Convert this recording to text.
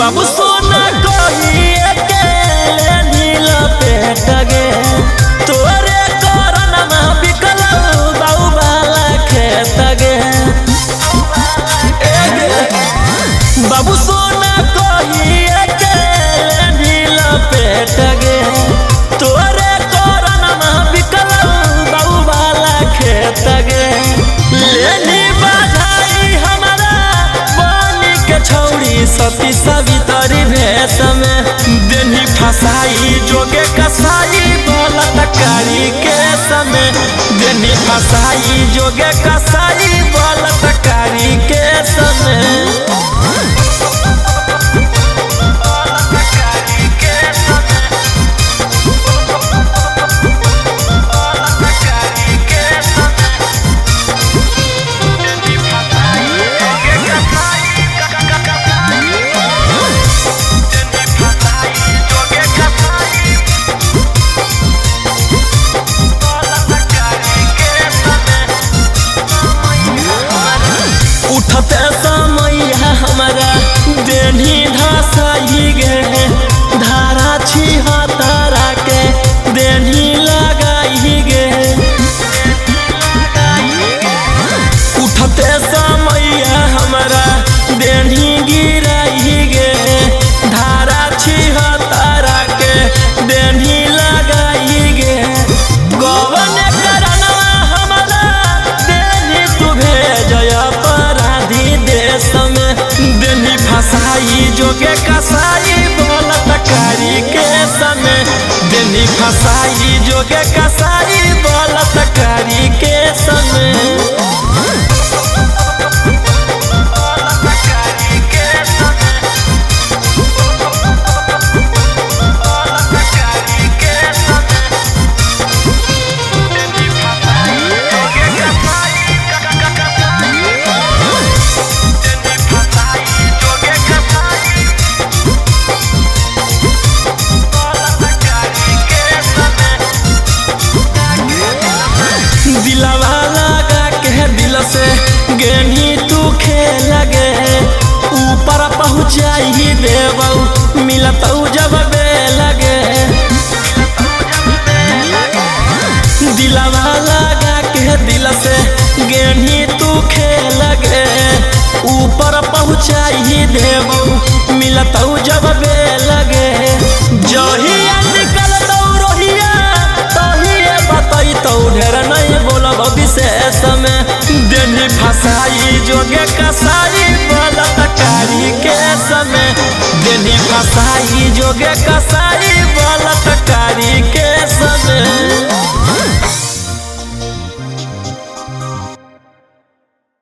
बाबू सोना कहिए के नील पेट गे तोरे करन में बिकल बाऊ वाला खेत गे बाबू सोना कहिए के नील पेट गे तोरे करन में बिकल बाऊ वाला खेत गे लेनी बधाई हमारा बनी के छौड़ी सती सवितरी भेष में देनी फसाई जोगे कसाई बलात्कारी के समय देनी फसाई जोगे कसाई बलात्कारी के समय उठते समय हमारा देनी धसाई गे धारा छिहत्तरा के देनी लगाई गे उठते समय हमारा देनी गिराई गे धारा छिहत्तरा के देनी लगाई गे गवन करनवा हमारा देनी तू भेजया देश में देनी फसाई जोगे कसाई बलात्कारी के समय देनी फसाई जोगे कसाई बलात्कारी के समय दिलवा लगा के दिल से गेनी तू खेल गे ऊपर पहुँचाई देबऊ मिलत जब बेल गे दिलवा लगा के दिल से गेनी तू खेल गे ऊपर पहुँचाई देबऊ मिलत जब बेल गे जहिया निकल दौ रोहिया तहिए बतई तो ढेर नहीं बोलब विशेष में देनी फसाई जोगे कसाई बलात्कारी के समय देनी फसाई जोगे कसाई बलात्कारी के